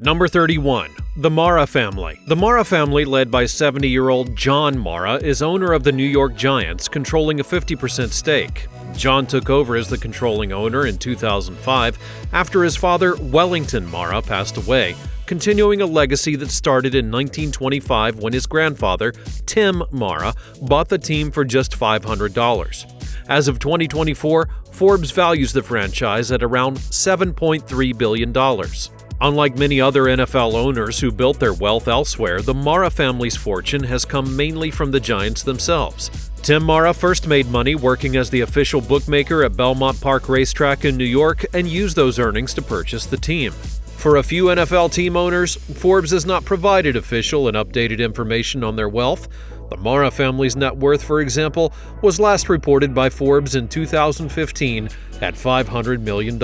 Number 31. The Mara family. The Mara family, led by 70-year-old John Mara, is owner of the New York Giants, controlling a 50% stake. John took over as the controlling owner in 2005 after his father, Wellington Mara, passed away, continuing a legacy that started in 1925 when his grandfather, Tim Mara, bought the team for just $500. As of 2024, Forbes values the franchise at around $7.3 billion. Unlike many other NFL owners who built their wealth elsewhere, the Mara family's fortune has come mainly from the Giants themselves. Tim Mara first made money working as the official bookmaker at Belmont Park Racetrack in New York and used those earnings to purchase the team. For a few NFL team owners, Forbes has not provided official and updated information on their wealth. The Mara family's net worth, for example, was last reported by Forbes in 2015 at $500 million,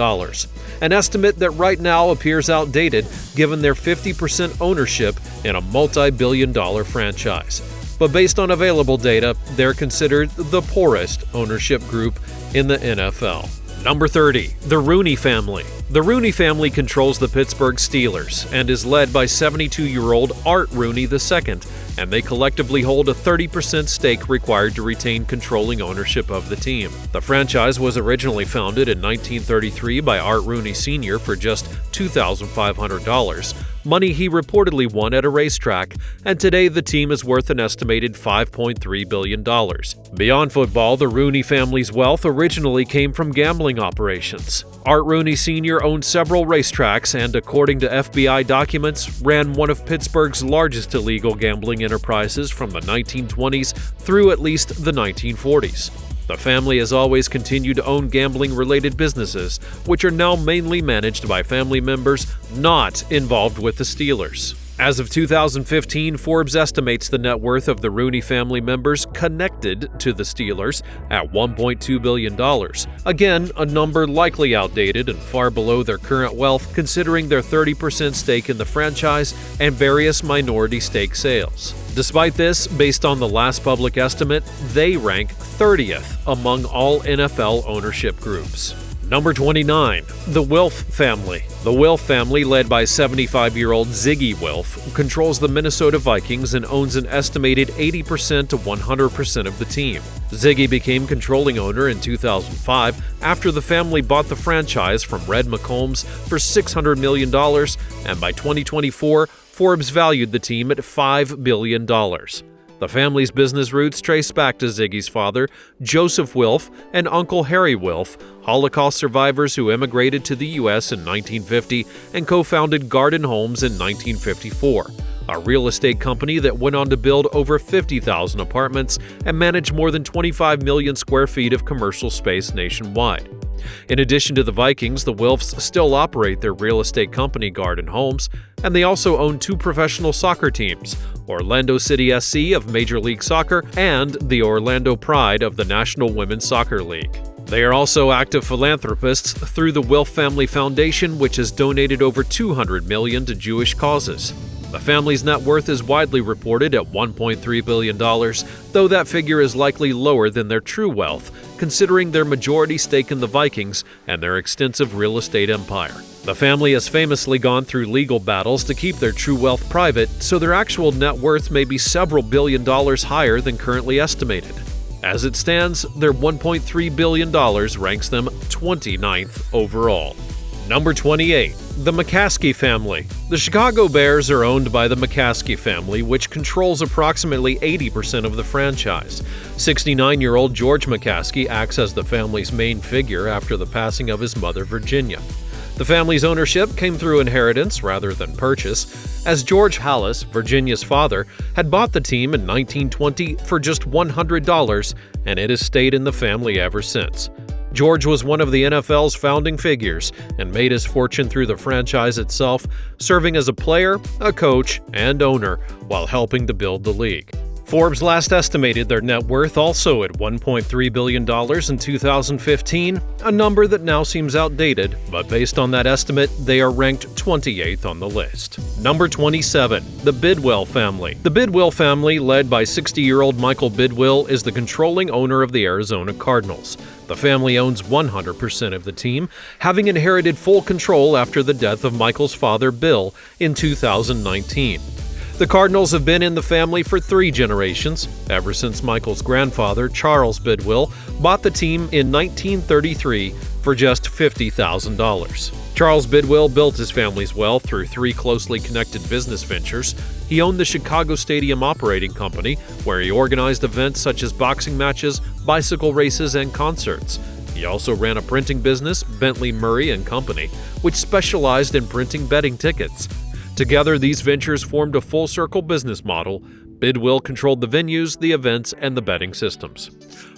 an estimate that right now appears outdated given their 50% ownership in a multi-billion-dollar franchise. But based on available data, they're considered the poorest ownership group in the NFL. Number 30. The Rooney family. The Rooney family controls the Pittsburgh Steelers and is led by 72-year-old Art Rooney II, and they collectively hold a 30% stake required to retain controlling ownership of the team. The franchise was originally founded in 1933 by Art Rooney Sr. for just $2,500, money he reportedly won at a racetrack, and today the team is worth an estimated $5.3 billion. Beyond football, the Rooney family's wealth originally came from gambling operations. Art Rooney Sr. owned several racetracks and, according to FBI documents, ran one of Pittsburgh's largest illegal gambling enterprises from the 1920s through at least the 1940s. The family has always continued to own gambling-related businesses, which are now mainly managed by family members not involved with the Steelers. As of 2015, Forbes estimates the net worth of the Rooney family members connected to the Steelers at $1.2 billion. Again, a number likely outdated and far below their current wealth considering their 30% stake in the franchise and various minority stake sales. Despite this, based on the last public estimate, they rank 30th among all NFL ownership groups. Number 29. The Wilf family. The Wilf family, led by 75-year-old Ziggy Wilf, controls the Minnesota Vikings and owns an estimated 80% to 100% of the team. Ziggy became controlling owner in 2005 after the family bought the franchise from Red McCombs for $600 million, and by 2024, Forbes valued the team at $5 billion. The family's business roots trace back to Ziggy's father, Joseph Wilf, and Uncle Harry Wilf, Holocaust survivors who immigrated to the U.S. in 1950 and co-founded Garden Homes in 1954, a real estate company that went on to build over 50,000 apartments and manage more than 25 million square feet of commercial space nationwide. In addition to the Vikings, the Wilfs still operate their real estate company Garden Homes, and they also own two professional soccer teams, Orlando City SC of Major League Soccer and the Orlando Pride of the National Women's Soccer League. They are also active philanthropists through the Wilf Family Foundation, which has donated over $200 million to Jewish causes. The family's net worth is widely reported at $1.3 billion, though that figure is likely lower than their true wealth, considering their majority stake in the Vikings and their extensive real estate empire. The family has famously gone through legal battles to keep their true wealth private, so their actual net worth may be several $1 billion higher than currently estimated. As it stands, their $1.3 billion ranks them 29th overall. Number 28. The McCaskey family. The Chicago Bears are owned by the McCaskey family, which controls approximately 80% of the franchise. 69-year-old George McCaskey acts as the family's main figure after the passing of his mother, Virginia. The family's ownership came through inheritance rather than purchase, as George Halas, Virginia's father, had bought the team in 1920 for just $100, and it has stayed in the family ever since. George was one of the NFL's founding figures and made his fortune through the franchise itself, serving as a player, a coach, and owner while helping to build the league. Forbes last estimated their net worth also at $1.3 billion in 2015, a number that now seems outdated, but based on that estimate, they are ranked 28th on the list. Number 27, the Bidwell family. The Bidwell family, led by 60-year-old Michael Bidwell, is the controlling owner of the Arizona Cardinals. The family owns 100% of the team, having inherited full control after the death of Michael's father, Bill, in 2019. The Cardinals have been in the family for 3 generations, ever since Michael's grandfather, Charles Bidwell, bought the team in 1933 for just $50,000. Charles Bidwell built his family's wealth through 3 closely connected business ventures. He owned the Chicago Stadium Operating Company, where he organized events such as boxing matches, bicycle races, and concerts. He also ran a printing business, Bentley Murray and Company, which specialized in printing betting tickets. Together, these ventures formed a full-circle business model. Bidwell controlled the venues, the events, and the betting systems.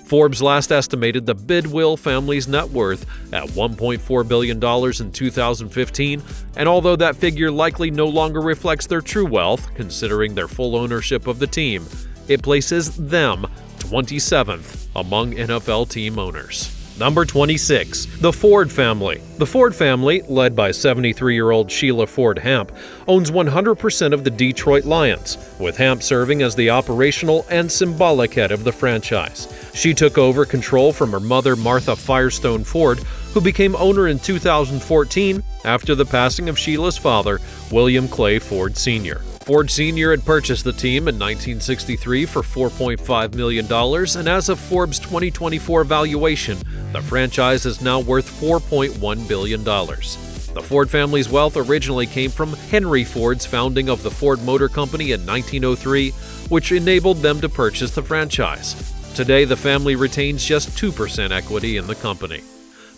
Forbes last estimated the Bidwell family's net worth at $1.4 billion in 2015, and although that figure likely no longer reflects their true wealth, considering their full ownership of the team, it places them 27th among NFL team owners. Number 26, the Ford family. The Ford family, led by 73-year-old Sheila Ford Hamp, owns 100% of the Detroit Lions, with Hamp serving as the operational and symbolic head of the franchise. She took over control from her mother, Martha Firestone Ford, who became owner in 2014 after the passing of Sheila's father, William Clay Ford Sr. Ford Sr. had purchased the team in 1963 for $4.5 million, and as of Forbes' 2024 valuation, the franchise is now worth $4.1 billion. The Ford family's wealth originally came from Henry Ford's founding of the Ford Motor Company in 1903, which enabled them to purchase the franchise. Today, the family retains just 2% equity in the company.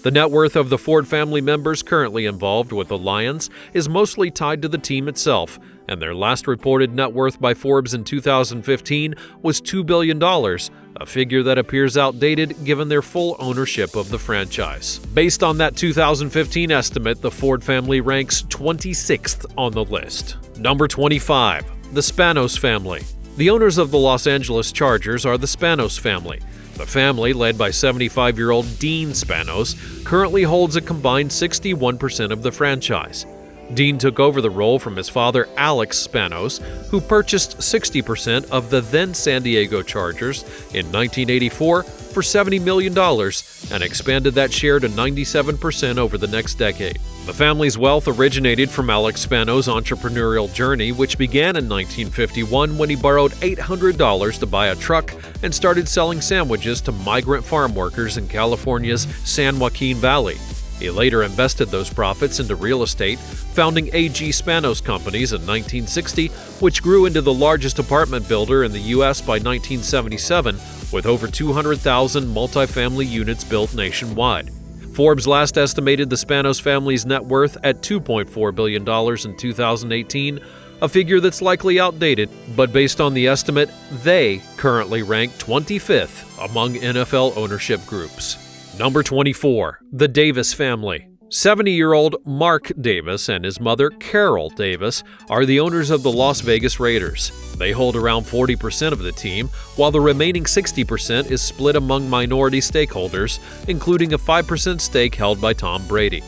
The net worth of the Ford family members currently involved with the Lions is mostly tied to the team itself, and their last reported net worth by Forbes in 2015 was $2 billion, a figure that appears outdated given their full ownership of the franchise. Based on that 2015 estimate, the Ford family ranks 26th on the list. Number 25, the Spanos family. The owners of the Los Angeles Chargers are the Spanos family. The family, led by 75-year-old Dean Spanos, currently holds a combined 61% of the franchise. Dean took over the role from his father, Alex Spanos, who purchased 60% of the then San Diego Chargers in 1984 for $70 million and expanded that share to 97% over the next decade. The family's wealth originated from Alex Spanos' entrepreneurial journey, which began in 1951 when he borrowed $800 to buy a truck and started selling sandwiches to migrant farm workers in California's San Joaquin Valley. He later invested those profits into real estate, founding A.G. Spanos Companies in 1960, which grew into the largest apartment builder in the U.S. by 1977, with over 200,000 multifamily units built nationwide. Forbes last estimated the Spanos family's net worth at $2.4 billion in 2018, a figure that's likely outdated, but based on the estimate, they currently rank 25th among NFL ownership groups. Number 24, the Davis family. 70-year-old Mark Davis and his mother, Carol Davis, are the owners of the Las Vegas Raiders. They hold around 40% of the team, while the remaining 60% is split among minority stakeholders, including a 5% stake held by Tom Brady.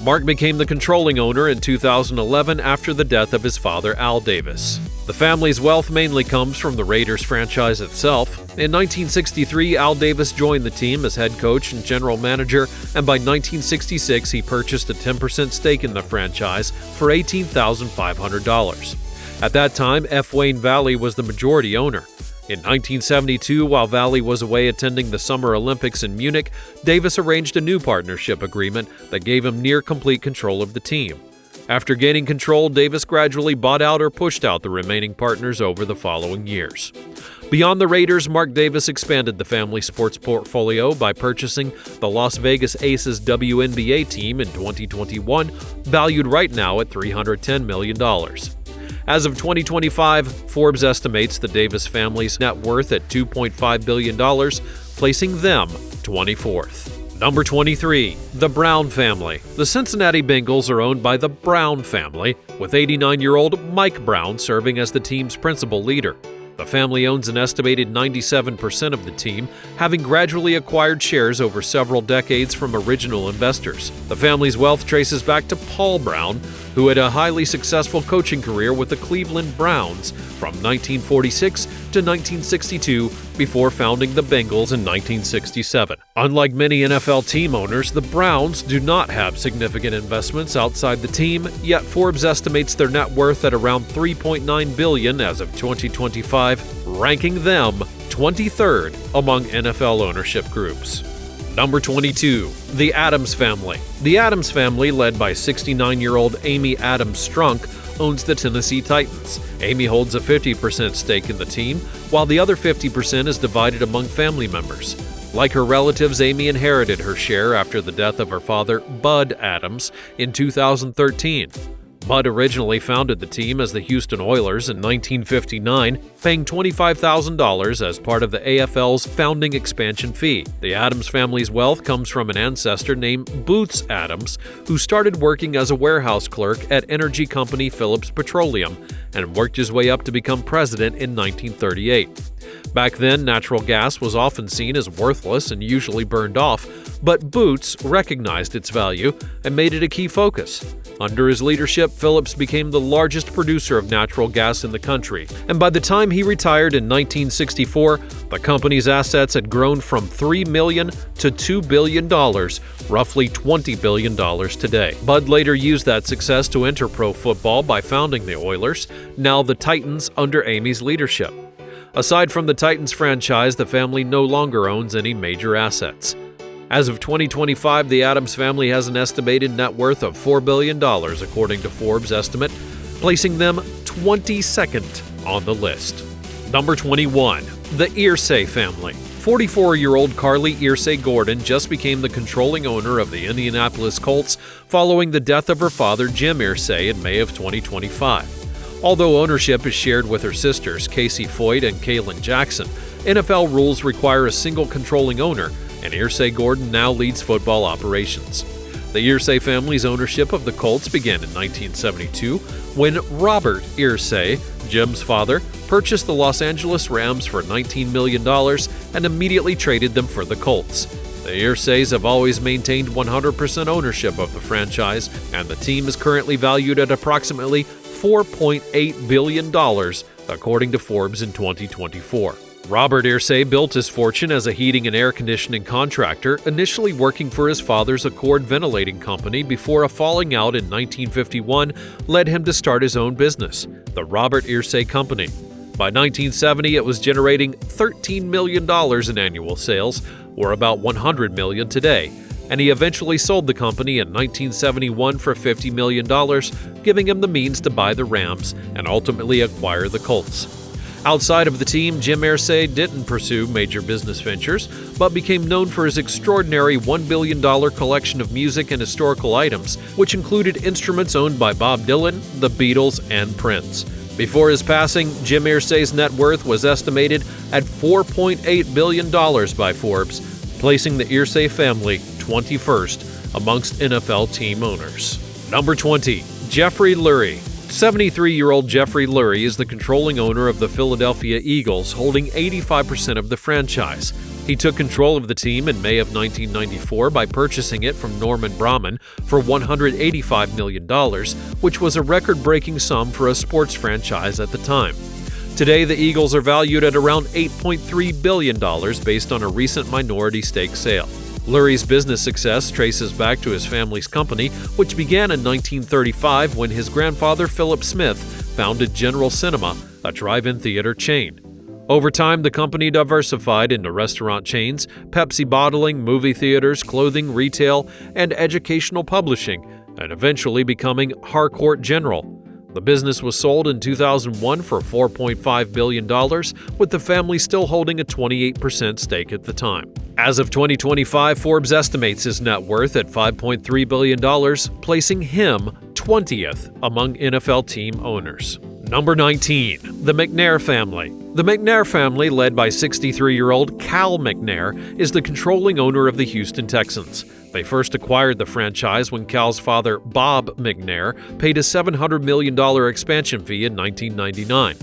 Mark became the controlling owner in 2011 after the death of his father, Al Davis. The family's wealth mainly comes from the Raiders franchise itself. In 1963, Al Davis joined the team as head coach and general manager, and by 1966 he purchased a 10% stake in the franchise for $18,500. At that time, F. Wayne Valley was the majority owner. In 1972, while Valley was away attending the Summer Olympics in Munich, Davis arranged a new partnership agreement that gave him near-complete control of the team. After gaining control, Davis gradually bought out or pushed out the remaining partners over the following years. Beyond the Raiders, Mark Davis expanded the family sports portfolio by purchasing the Las Vegas Aces WNBA team in 2021, valued right now at $310 million. As of 2025, Forbes estimates the Davis family's net worth at $2.5 billion, placing them 24th. Number 23, the Brown family. The Cincinnati Bengals are owned by the Brown family, with 89-year-old Mike Brown serving as the team's principal leader. The family owns an estimated 97% of the team, having gradually acquired shares over several decades from original investors. The family's wealth traces back to Paul Brown, who had a highly successful coaching career with the Cleveland Browns from 1946 to 1962 before founding the Bengals in 1967. Unlike many NFL team owners, the Browns do not have significant investments outside the team, yet Forbes estimates their net worth at around $3.9 billion as of 2025, ranking them 23rd among NFL ownership groups. Number 22. The Adams Family. The Adams family, led by 69-year-old Amy Adams Strunk, owns the Tennessee Titans. Amy holds a 50% stake in the team, while the other 50% is divided among family members. Like her relatives, Amy inherited her share after the death of her father, Bud Adams, in 2013. Bud originally founded the team as the Houston Oilers in 1959, paying $25,000 as part of the AFL's founding expansion fee. The Adams family's wealth comes from an ancestor named Boots Adams, who started working as a warehouse clerk at energy company Phillips Petroleum and worked his way up to become president in 1938. Back then, natural gas was often seen as worthless and usually burned off, but Boots recognized its value and made it a key focus. Under his leadership, Phillips became the largest producer of natural gas in the country, and by the time he retired in 1964, the company's assets had grown from $3 million to $2 billion, roughly $20 billion today. Bud later used that success to enter pro football by founding the Oilers, now the Titans under Amy's leadership. Aside from the Titans franchise, the family no longer owns any major assets. As of 2025, the Adams family has an estimated net worth of $4 billion, according to Forbes' estimate, placing them 22nd on the list. Number 21. The Irsay family. 44-year-old Carly Irsay Gordon just became the controlling owner of the Indianapolis Colts following the death of her father, Jim Irsay, in May of 2025. Although ownership is shared with her sisters, Casey Foyt and Kaylin Jackson, NFL rules require a single controlling owner, and Irsay Gordon now leads football operations. The Irsay family's ownership of the Colts began in 1972 when Robert Irsay, Jim's father, purchased the Los Angeles Rams for $19 million and immediately traded them for the Colts. The Irsays have always maintained 100% ownership of the franchise, and the team is currently valued at approximately $4.8 billion, according to Forbes in 2024. Robert Irsay built his fortune as a heating and air conditioning contractor, initially working for his father's Accord Ventilating Company before a falling out in 1951 led him to start his own business, the Robert Irsay Company. By 1970, it was generating $13 million in annual sales, or about $100 million today, and he eventually sold the company in 1971 for $50 million, giving him the means to buy the Rams and ultimately acquire the Colts. Outside of the team, Jim Irsay didn't pursue major business ventures, but became known for his extraordinary $1 billion collection of music and historical items, which included instruments owned by Bob Dylan, the Beatles, and Prince. Before his passing, Jim Irsay's net worth was estimated at $4.8 billion by Forbes, placing the Irsay family 21st amongst NFL team owners. Number 20. Jeffrey Lurie. 73-year-old Jeffrey Lurie is the controlling owner of the Philadelphia Eagles, holding 85% of the franchise. He took control of the team in May of 1994 by purchasing it from Norman Brahman for $185 million, which was a record-breaking sum for a sports franchise at the time. Today, the Eagles are valued at around $8.3 billion based on a recent minority stake sale. Lurie's business success traces back to his family's company, which began in 1935 when his grandfather Philip Smith founded General Cinema, a drive-in theater chain. Over time, the company diversified into restaurant chains, Pepsi bottling, movie theaters, clothing, retail, and educational publishing, and eventually becoming Harcourt General. The business was sold in 2001 for $4.5 billion, with the family still holding a 28% stake at the time. As of 2025, Forbes estimates his net worth at $5.3 billion, placing him 20th among NFL team owners. Number 19. The McNair family. The McNair family, led by 63-year-old Cal McNair, is the controlling owner of the Houston Texans. They first acquired the franchise when Cal's father, Bob McNair, paid a $700 million expansion fee in 1999.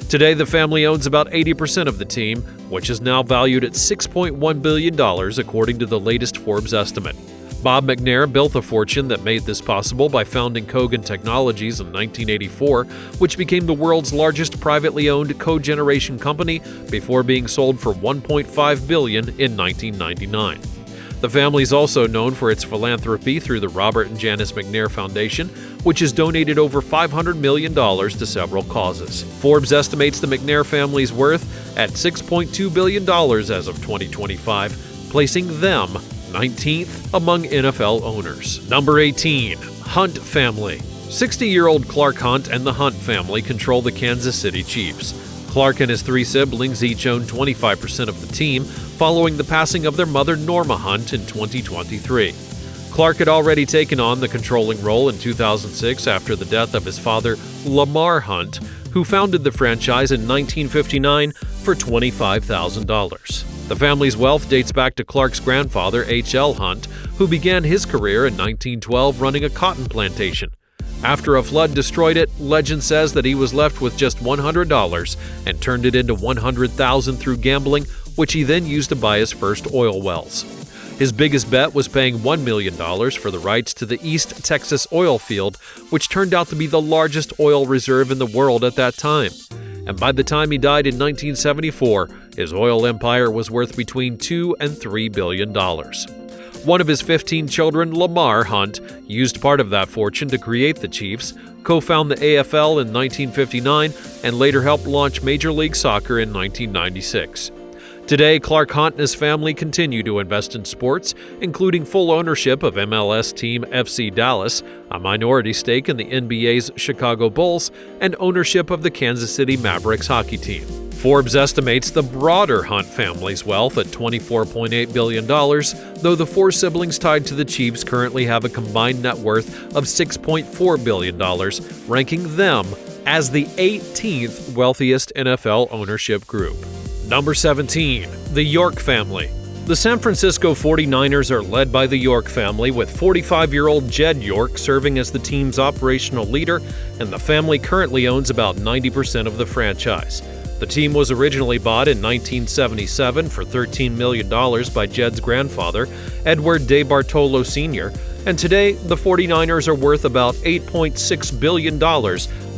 Today, the family owns about 80% of the team, which is now valued at $6.1 billion according to the latest Forbes estimate. Bob McNair built the fortune that made this possible by founding Kogan Technologies in 1984, which became the world's largest privately owned cogeneration company before being sold for $1.5 billion in 1999. The family is also known for its philanthropy through the Robert and Janice McNair Foundation, which has donated over $500 million to several causes. Forbes estimates the McNair family's worth at $6.2 billion as of 2025, placing them 19th among NFL owners. Number 18. Hunt family. 60-year-old Clark Hunt and the Hunt family control the Kansas City Chiefs. Clark and his three siblings each own 25% of the team, following the passing of their mother Norma Hunt in 2023. Clark had already taken on the controlling role in 2006 after the death of his father, Lamar Hunt, who founded the franchise in 1959 for $25,000. The family's wealth dates back to Clark's grandfather, H.L. Hunt, who began his career in 1912 running a cotton plantation. After a flood destroyed it, legend says that he was left with just $100 and turned it into $100,000 through gambling, which he then used to buy his first oil wells. His biggest bet was paying $1 million for the rights to the East Texas oil field, which turned out to be the largest oil reserve in the world at that time. And by the time he died in 1974, his oil empire was worth between $2 and $3 billion. One of his 15 children, Lamar Hunt, used part of that fortune to create the Chiefs, co-found the AFL in 1959, and later helped launch Major League Soccer in 1996. Today, Clark Hunt and his family continue to invest in sports, including full ownership of MLS team FC Dallas, a minority stake in the NBA's Chicago Bulls, and ownership of the Kansas City Mavericks hockey team. Forbes estimates the broader Hunt family's wealth at $24.8 billion, though the four siblings tied to the Chiefs currently have a combined net worth of $6.4 billion, ranking them as the 18th wealthiest NFL ownership group. Number 17. The York family. The San Francisco 49ers are led by the York family, with 45-year-old Jed York serving as the team's operational leader, and the family currently owns about 90% of the franchise. The team was originally bought in 1977 for $13 million by Jed's grandfather, Edward DeBartolo Sr., and today the 49ers are worth about $8.6 billion,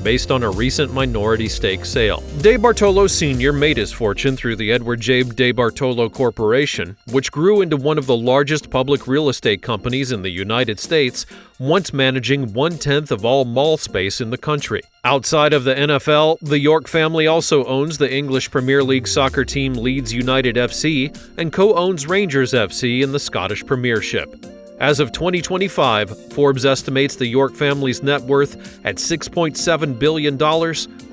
based on a recent minority stake sale. DeBartolo Sr. made his fortune through the Edward J. DeBartolo Corporation, which grew into one of the largest public real estate companies in the United States, once managing 1/10 of all mall space in the country. Outside of the NFL, the York family also owns the English Premier League soccer team Leeds United FC and co-owns Rangers FC in the Scottish Premiership. As of 2025, Forbes estimates the York family's net worth at $6.7 billion,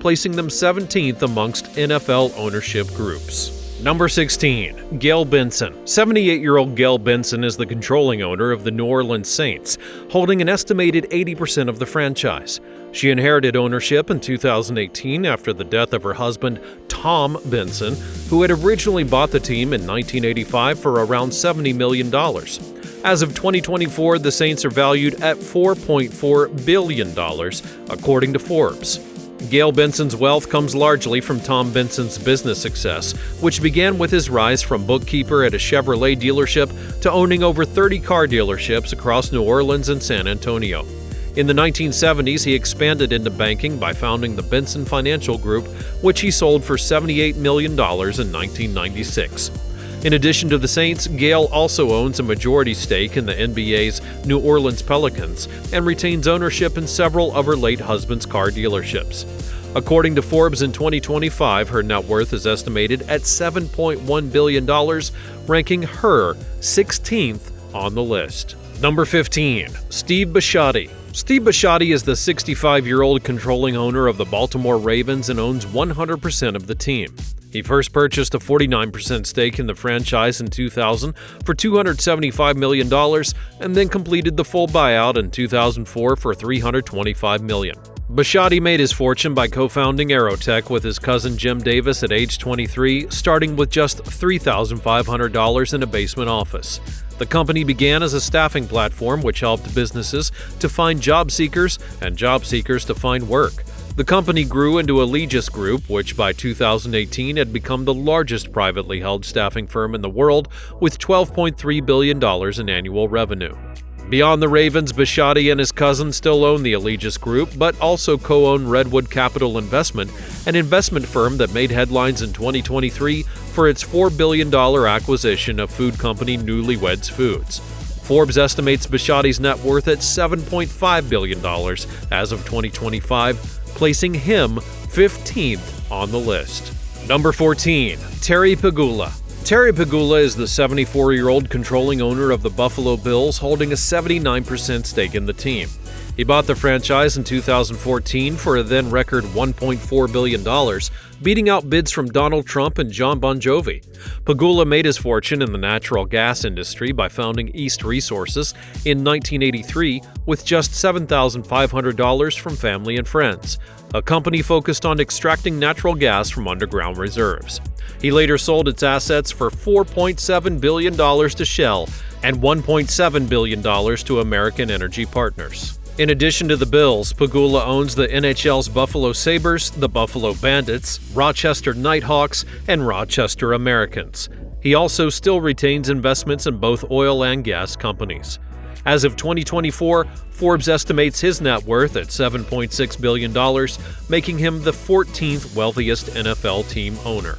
placing them 17th amongst NFL ownership groups. Number 16. Gail Benson. 78-year-old Gail Benson is the controlling owner of the New Orleans Saints, holding an estimated 80% of the franchise. She inherited ownership in 2018 after the death of her husband, Tom Benson, who had originally bought the team in 1985 for around $70 million. As of 2024, the Saints are valued at $4.4 billion, according to Forbes. Gail Benson's wealth comes largely from Tom Benson's business success, which began with his rise from bookkeeper at a Chevrolet dealership to owning over 30 car dealerships across New Orleans and San Antonio. In the 1970s, he expanded into banking by founding the Benson Financial Group, which he sold for $78 million in 1996. In addition to the Saints, Gail also owns a majority stake in the NBA's New Orleans Pelicans and retains ownership in several of her late husband's car dealerships. According to Forbes in 2025, her net worth is estimated at $7.1 billion, ranking her 16th on the list. Number 15. Steve Bisciotti. Steve Bisciotti is the 65-year-old controlling owner of the Baltimore Ravens and owns 100% of the team. He first purchased a 49% stake in the franchise in 2000 for $275 million and then completed the full buyout in 2004 for $325 million. Bisciotti made his fortune by co-founding Aerotech with his cousin Jim Davis at age 23, starting with just $3,500 in a basement office. The company began as a staffing platform which helped businesses to find job seekers and job seekers to find work. The company grew into a Richest group, which by 2018 had become the largest privately held staffing firm in the world with $12.3 billion in annual revenue. Beyond the Ravens, Bisciotti and his cousin still own the Richest Group, but also co-own Redwood Capital Investment, an investment firm that made headlines in 2023 for its $4 billion acquisition of food company Newlyweds Foods. Forbes estimates Bisciotti's net worth at $7.5 billion as of 2025, placing him 15th on the list. Number 14. Terry Pegula. Terry Pegula is the 74-year-old controlling owner of the Buffalo Bills, holding a 79% stake in the team. He bought the franchise in 2014 for a then-record $1.4 billion, beating out bids from Donald Trump and John Bon Jovi. Pegula made his fortune in the natural gas industry by founding East Resources in 1983 with just $7,500 from family and friends, a company focused on extracting natural gas from underground reserves. He later sold its assets for $4.7 billion to Shell and $1.7 billion to American Energy Partners. In addition to the Bills, Pegula owns the NHL's Buffalo Sabres, the Buffalo Bandits, Rochester Nighthawks, and Rochester Americans. He also still retains investments in both oil and gas companies. As of 2024, Forbes estimates his net worth at $7.6 billion, making him the 14th wealthiest NFL team owner.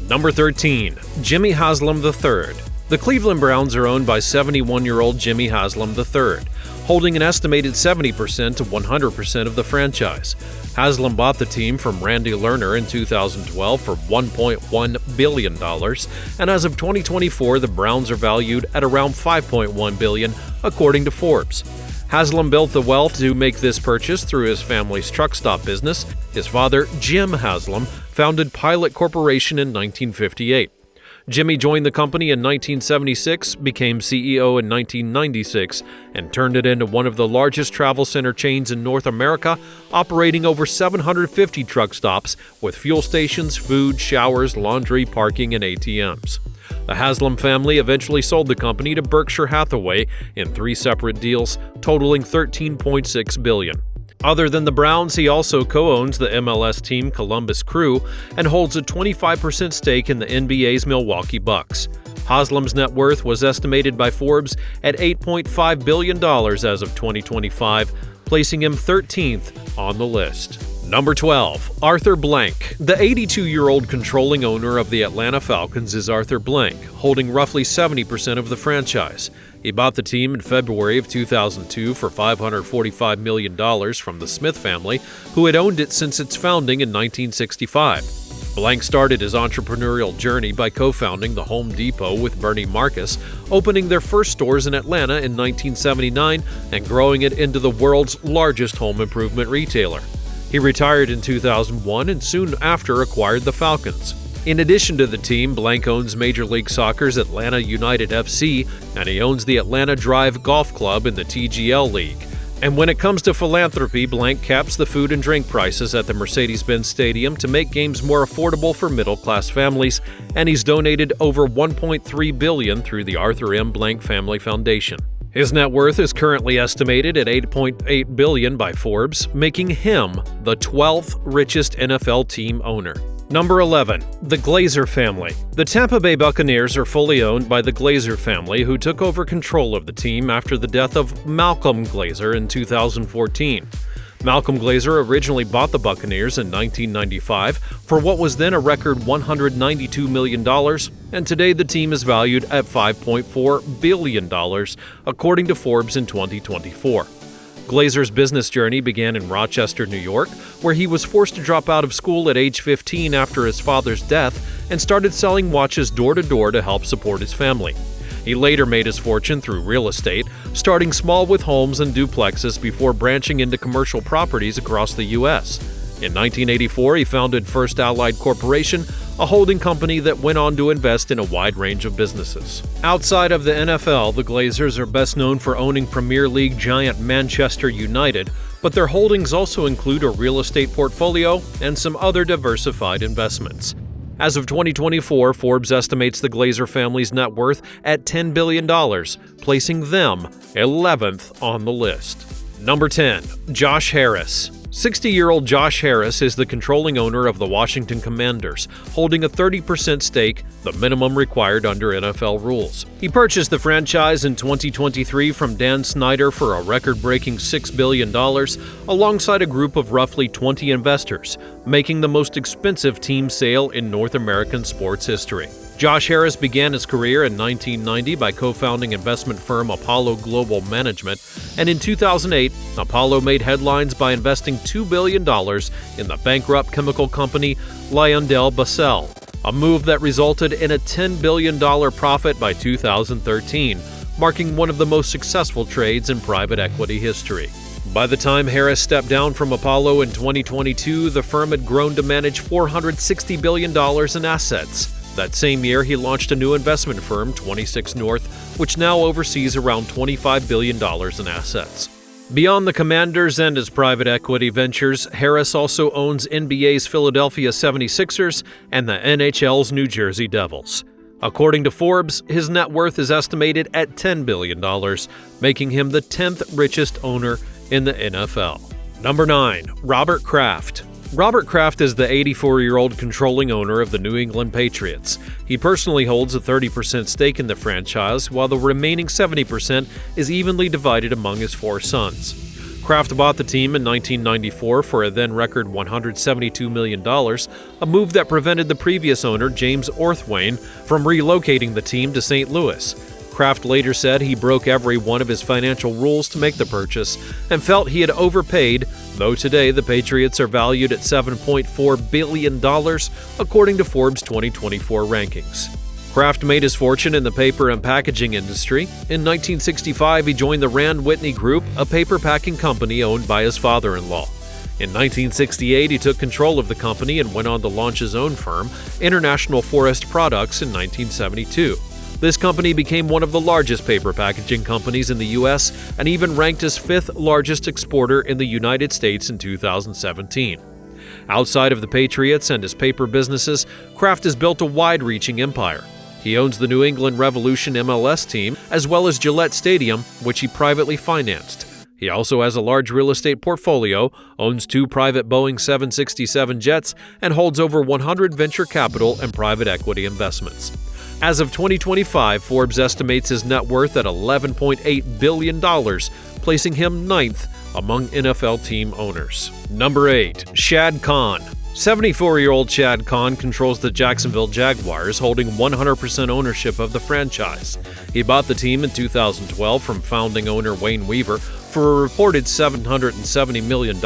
Number 13. Jimmy Haslam III. The Cleveland Browns are owned by 71-year-old Jimmy Haslam III, holding an estimated 70% to 100% of the franchise. Haslam bought the team from Randy Lerner in 2012 for $1.1 billion, and as of 2024, the Browns are valued at around $5.1 billion, according to Forbes. Haslam built the wealth to make this purchase through his family's truck stop business. His father, Jim Haslam, founded Pilot Corporation in 1958. Jimmy joined the company in 1976, became CEO in 1996, and turned it into one of the largest travel center chains in North America, operating over 750 truck stops with fuel stations, food, showers, laundry, parking, and ATMs. The Haslam family eventually sold the company to Berkshire Hathaway in 3 separate deals, totaling $13.6 billion. Other than the Browns, he also co-owns the MLS team Columbus Crew and holds a 25% stake in the NBA's Milwaukee Bucks. Haslam's net worth was estimated by Forbes at $8.5 billion as of 2025, placing him 13th on the list. Number 12. Arthur Blank. The 82-year-old controlling owner of the Atlanta Falcons is Arthur Blank, holding roughly 70% of the franchise. He bought the team in February of 2002 for $545 million from the Smith family, who had owned it since its founding in 1965. Blank started his entrepreneurial journey by co-founding the Home Depot with Bernie Marcus, opening their first stores in Atlanta in 1979 and growing it into the world's largest home improvement retailer. He retired in 2001 and soon after acquired the Falcons. In addition to the team, Blank owns Major League Soccer's Atlanta United FC, and he owns the Atlanta Drive Golf Club in the TGL League. And when it comes to philanthropy, Blank caps the food and drink prices at the Mercedes-Benz Stadium to make games more affordable for middle-class families, and he's donated over $1.3 billion through the Arthur M. Blank Family Foundation. His net worth is currently estimated at $8.8 billion by Forbes, making him the 12th richest NFL team owner. Number 11. The Glazer family. The Tampa Bay Buccaneers are fully owned by the Glazer family, who took over control of the team after the death of Malcolm Glazer in 2014. Malcolm Glazer originally bought the Buccaneers in 1995 for what was then a record $192 million, and today the team is valued at $5.4 billion, according to Forbes in 2024. Glazer's business journey began in Rochester, New York, where he was forced to drop out of school at age 15 after his father's death and started selling watches door-to-door to help support his family. He later made his fortune through real estate, starting small with homes and duplexes before branching into commercial properties across the U.S. In 1984, he founded First Allied Corporation, a holding company that went on to invest in a wide range of businesses. Outside of the NFL, the Glazers are best known for owning Premier League giant Manchester United, but their holdings also include a real estate portfolio and some other diversified investments. As of 2024, Forbes estimates the Glazer family's net worth at $10 billion, placing them 11th on the list. Number 10. Josh Harris. 60-year-old Josh Harris is the controlling owner of the Washington Commanders, holding a 30% stake, the minimum required under NFL rules. He purchased the franchise in 2023 from Dan Snyder for a record-breaking $6 billion, alongside a group of roughly 20 investors, making the most expensive team sale in North American sports history. Josh Harris began his career in 1990 by co-founding investment firm Apollo Global Management, and in 2008, Apollo made headlines by investing $2 billion in the bankrupt chemical company LyondellBasell, a move that resulted in a $10 billion profit by 2013, marking one of the most successful trades in private equity history. By the time Harris stepped down from Apollo in 2022, the firm had grown to manage $460 billion in assets. That same year, he launched a new investment firm, 26 North, which now oversees around $25 billion in assets. Beyond the Commanders and his private equity ventures, Harris also owns NBA's Philadelphia 76ers and the NHL's New Jersey Devils. According to Forbes, his net worth is estimated at $10 billion, making him the 10th richest owner in the NFL. Number 9. Robert Kraft. Robert Kraft is the 84-year-old controlling owner of the New England Patriots. He personally holds a 30% stake in the franchise, while the remaining 70% is evenly divided among his 4 sons. Kraft bought the team in 1994 for a then-record $172 million, a move that prevented the previous owner, James Orthwain, from relocating the team to St. Louis. Kraft later said he broke every one of his financial rules to make the purchase and felt he had overpaid, though today the Patriots are valued at $7.4 billion, according to Forbes' 2024 rankings. Kraft made his fortune in the paper and packaging industry. In 1965, he joined the Rand Whitney Group, a paper packing company owned by his father-in-law. In 1968, he took control of the company and went on to launch his own firm, International Poorest Products, in 1972. This company became one of the largest paper packaging companies in the U.S. and even ranked as 5th largest exporter in the United States in 2017. Outside of the Patriots and his paper businesses, Kraft has built a wide-reaching empire. He owns the New England Revolution MLS team, as well as Gillette Stadium, which he privately financed. He also has a large real estate portfolio, owns 2 private Boeing 767 jets, and holds over 100 venture capital and private equity investments. As of 2025, Forbes estimates his net worth at $11.8 billion, placing him 9th among NFL team owners. Number 8. Shad Khan. 74-year-old Shad Khan controls the Jacksonville Jaguars, holding 100% ownership of the franchise. He bought the team in 2012 from founding owner Wayne Weaver for a reported $770 million,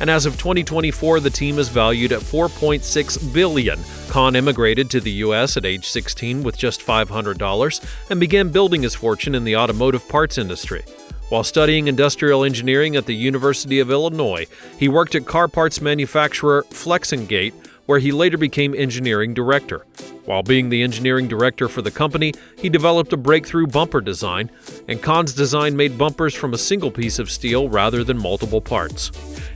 and as of 2024, the team is valued at $4.6 billion. Khan immigrated to the U.S. at age 16 with just $500 and began building his fortune in the automotive parts industry. While studying industrial engineering at the University of Illinois, he worked at car parts manufacturer Flexingate, where he later became engineering director. While being the engineering director for the company, he developed a breakthrough bumper design, and Khan's design made bumpers from a single piece of steel rather than multiple parts.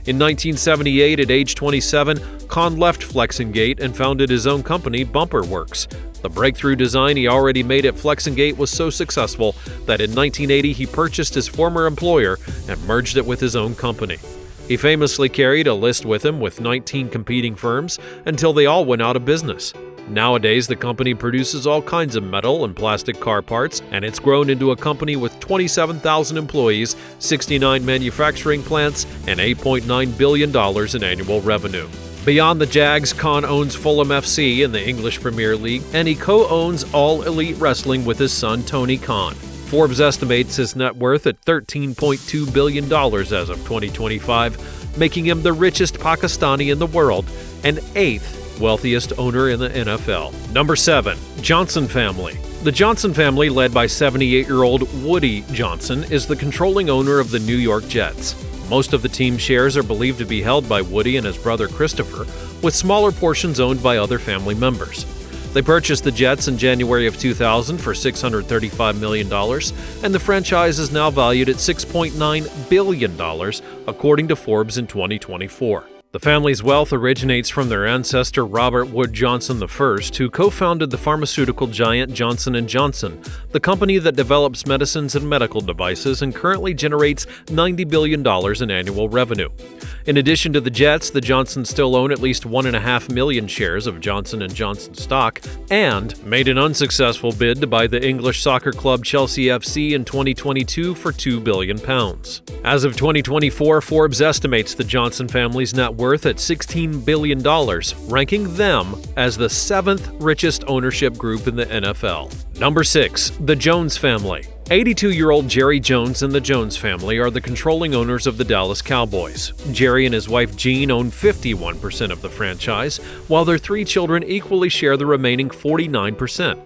In 1978, at age 27, Khan left Flexingate and founded his own company, Bumper Works. The breakthrough design he already made at Flexingate was so successful that in 1980 he purchased his former employer and merged it with his own company. He famously carried a list with him with 19 competing firms until they all went out of business. Nowadays, the company produces all kinds of metal and plastic car parts, and it's grown into a company with 27,000 employees, 69 manufacturing plants, and $8.9 billion in annual revenue. Beyond the Jags, Khan owns Fulham FC in the English Premier League, and he co-owns All Elite Wrestling with his son Tony Khan. Forbes estimates his net worth at $13.2 billion as of 2025, making him the richest Pakistani in the world and 8th wealthiest owner in the NFL. Number 7. Johnson family. The Johnson family, led by 78-year-old Woody Johnson, is the controlling owner of the New York Jets. Most of the team's shares are believed to be held by Woody and his brother Christopher, with smaller portions owned by other family members. They purchased the Jets in January of 2000 for $635 million, and the franchise is now valued at $6.9 billion, according to Forbes in 2024. The family's wealth originates from their ancestor Robert Wood Johnson I, who co-founded the pharmaceutical giant Johnson & Johnson, the company that develops medicines and medical devices and currently generates $90 billion in annual revenue. In addition to the Jets, the Johnsons still own at least 1.5 million shares of Johnson & Johnson stock and made an unsuccessful bid to buy the English soccer club Chelsea FC in 2022 for £2 billion. As of 2024, Forbes estimates the Johnson family's net worth at $16 billion, ranking them as the 7th richest ownership group in the NFL. Number 6. The Jones family. 82-year-old Jerry Jones and the Jones family are the controlling owners of the Dallas Cowboys. Jerry and his wife Jean own 51% of the franchise, while their 3 children equally share the remaining 49%.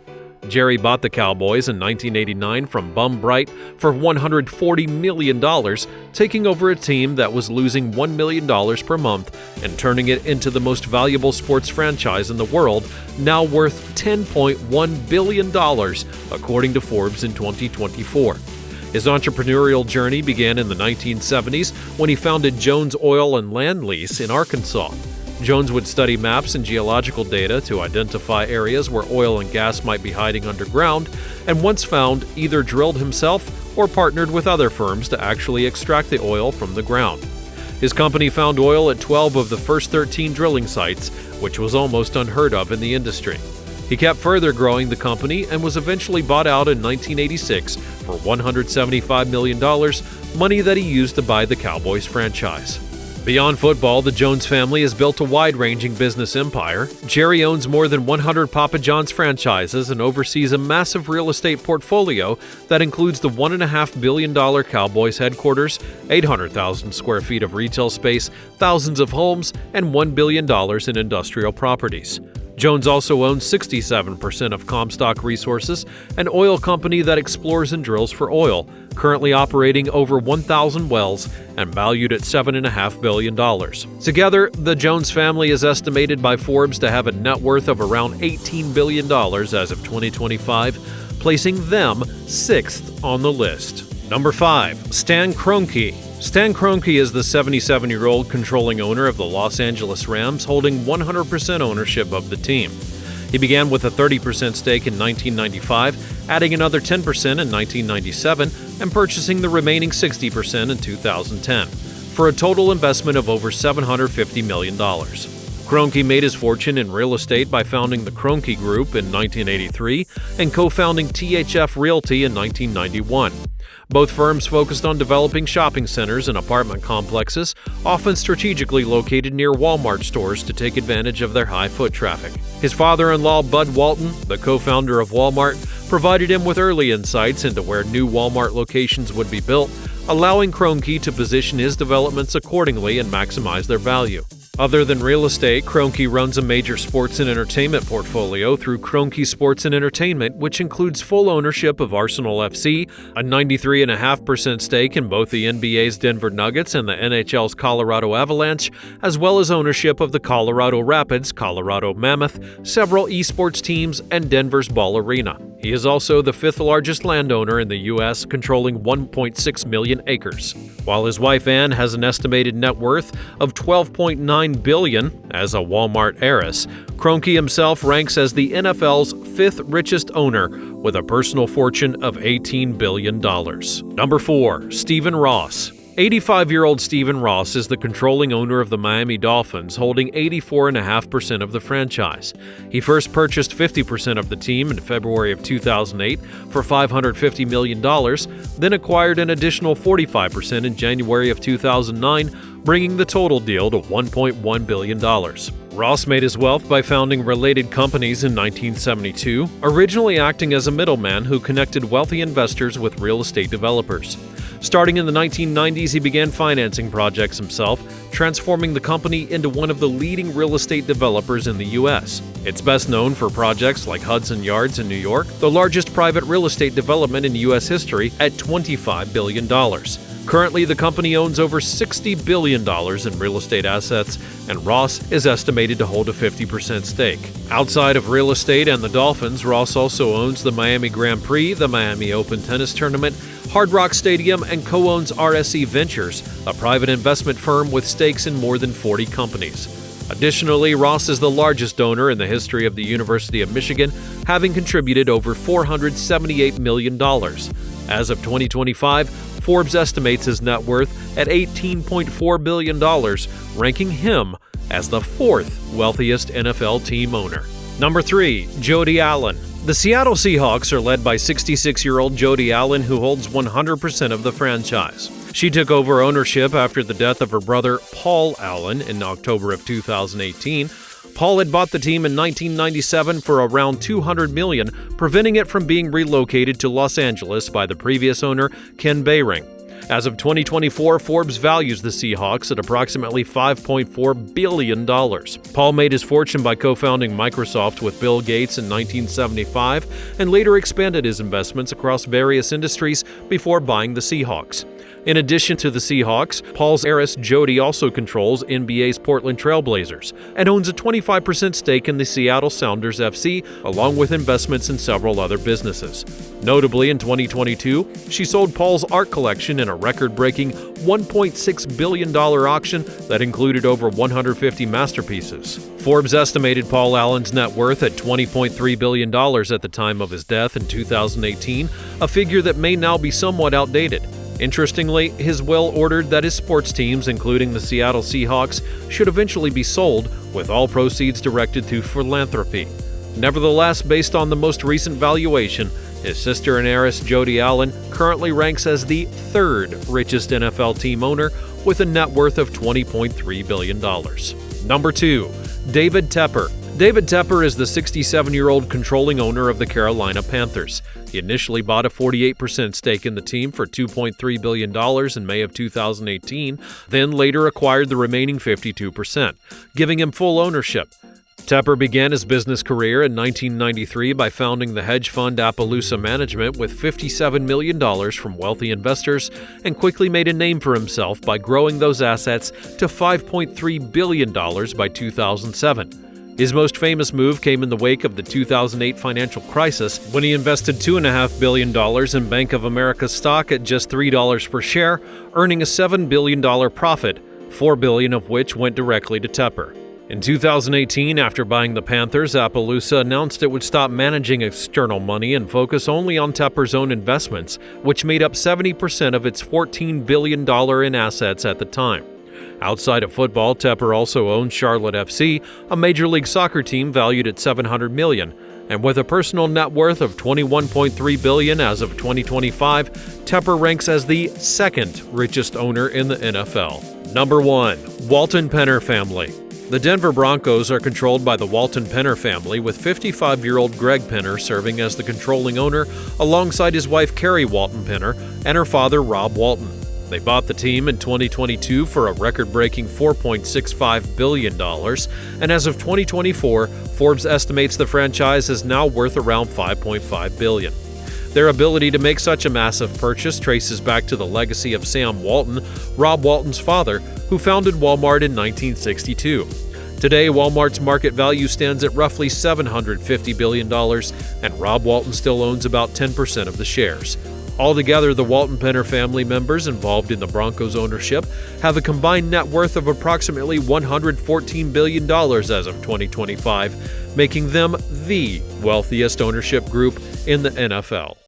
Jerry bought the Cowboys in 1989 from Bum Bright for $140 million, taking over a team that was losing $1 million per month and turning it into the most valuable sports franchise in the world, now worth $10.1 billion, according to Forbes in 2024. His entrepreneurial journey began in the 1970s when he founded Jones Oil and Land Lease in Arkansas. Jones would study maps and geological data to identify areas where oil and gas might be hiding underground, and once found, either drilled himself or partnered with other firms to actually extract the oil from the ground. His company found oil at 12 of the first 13 drilling sites, which was almost unheard of in the industry. He kept further growing the company and was eventually bought out in 1986 for $175 million, money that he used to buy the Cowboys franchise. Beyond football, the Jones family has built a wide-ranging business empire. Jerry owns more than 100 Papa John's franchises and oversees a massive real estate portfolio that includes the $1.5 billion Cowboys headquarters, 800,000 square feet of retail space, thousands of homes, and $1 billion in industrial properties. Jones also owns 67% of Comstock Resources, an oil company that explores and drills for oil, currently operating over 1,000 wells and valued at $7.5 billion. Together, the Jones family is estimated by Forbes to have a net worth of around $18 billion as of 2025, placing them 6th on the list. Number 5. Stan Kroenke. Stan Kroenke is the 77-year-old controlling owner of the Los Angeles Rams, holding 100% ownership of the team. He began with a 30% stake in 1995, adding another 10% in 1997, and purchasing the remaining 60% in 2010, for a total investment of over $750 million. Kroenke made his fortune in real estate by founding the Kroenke Group in 1983 and co-founding THF Realty in 1991. Both firms focused on developing shopping centers and apartment complexes, often strategically located near Walmart stores to take advantage of their high foot traffic. His father-in-law, Bud Walton, the co-founder of Walmart, provided him with early insights into where new Walmart locations would be built, allowing Kroenke to position his developments accordingly and maximize their value. Other than real estate, Kroenke runs a major sports and entertainment portfolio through Kroenke Sports and Entertainment, which includes full ownership of Arsenal FC, a 93.5% stake in both the NBA's Denver Nuggets and the NHL's Colorado Avalanche, as well as ownership of the Colorado Rapids, Colorado Mammoth, several esports teams, and Denver's Ball Arena. He is also the 5th largest landowner in the U.S., controlling 1.6 million acres. While his wife Ann has an estimated net worth of $12.9 billion as a Walmart heiress, Kroenke himself ranks as the NFL's 5th richest owner with a personal fortune of $18 billion. Number 4. Stephen Ross. 85-year-old Stephen Ross is the controlling owner of the Miami Dolphins, holding 84.5% of the franchise. He first purchased 50% of the team in February of 2008 for $550 million, then acquired an additional 45% in January of 2009, bringing the total deal to $1.1 billion. Ross made his wealth by founding related companies in 1972, originally acting as a middleman who connected wealthy investors with real estate developers. Starting in the 1990s, he began financing projects himself, transforming the company into one of the leading real estate developers in the U.S. It's best known for projects like Hudson Yards in New York, the largest private real estate development in U.S. history at $25 billion. Currently, the company owns over $60 billion in real estate assets, and Ross is estimated to hold a 50% stake. Outside of real estate and the Dolphins, Ross also owns the Miami Grand Prix, the Miami Open Tennis Tournament, Hard Rock Stadium, and co-owns RSE Ventures, a private investment firm with stakes in more than 40 companies. Additionally, Ross is the largest donor in the history of the University of Michigan, having contributed over $478 million. As of 2025, Forbes estimates his net worth at $18.4 billion, ranking him as the fourth wealthiest NFL team owner. Number 3. Jody Allen. The Seattle Seahawks are led by 66-year-old Jody Allen, who holds 100% of the franchise. She took over ownership after the death of her brother, Paul Allen, in October of 2018. Paul had bought the team in 1997 for around $200 million, preventing it from being relocated to Los Angeles by the previous owner, Ken Behring. As of 2024, Forbes values the Seahawks at approximately $5.4 billion. Paul made his fortune by co-founding Microsoft with Bill Gates in 1975 and later expanded his investments across various industries before buying the Seahawks. In addition to the Seahawks, Paul's heiress Jody also controls NBA's Portland Trail Blazers and owns a 25% stake in the Seattle Sounders FC, along with investments in several other businesses. Notably, in 2022, she sold Paul's art collection in a record-breaking $1.6 billion auction that included over 150 masterpieces. Forbes estimated Paul Allen's net worth at $20.3 billion at the time of his death in 2018, a figure that may now be somewhat outdated. Interestingly, his will ordered that his sports teams, including the Seattle Seahawks, should eventually be sold, with all proceeds directed to philanthropy. Nevertheless, based on the most recent valuation, his sister and heiress Jody Allen currently ranks as the third richest NFL team owner with a net worth of $20.3 billion. Number 2. David Tepper. David Tepper is the 67-year-old controlling owner of the Carolina Panthers. He initially bought a 48% stake in the team for $2.3 billion in May of 2018, then later acquired the remaining 52%, giving him full ownership. Tepper began his business career in 1993 by founding the hedge fund Appaloosa Management with $57 million from wealthy investors, and quickly made a name for himself by growing those assets to $5.3 billion by 2007. His most famous move came in the wake of the 2008 financial crisis, when he invested $2.5 billion in Bank of America stock at just $3 per share, earning a $7 billion profit, $4 billion of which went directly to Tepper. In 2018, after buying the Panthers, Appaloosa announced it would stop managing external money and focus only on Tepper's own investments, which made up 70% of its $14 billion in assets at the time. Outside of football, Tepper also owns Charlotte FC, a Major League Soccer team valued at $700 million, and with a personal net worth of $21.3 billion as of 2025, Tepper ranks as the second richest owner in the NFL. Number 1. Walton Penner family. The Denver Broncos are controlled by the Walton Penner family, with 55-year-old Greg Penner serving as the controlling owner alongside his wife Carrie Walton Penner and her father Rob Walton. They bought the team in 2022 for a record-breaking $4.65 billion, and as of 2024, Forbes estimates the franchise is now worth around $5.5 billion. Their ability to make such a massive purchase traces back to the legacy of Sam Walton, Rob Walton's father, who founded Walmart in 1962. Today, Walmart's market value stands at roughly $750 billion, and Rob Walton still owns about 10% of the shares. Altogether, the Walton Penner family members involved in the Broncos ownership have a combined net worth of approximately $114 billion as of 2025, making them the wealthiest ownership group in the NFL.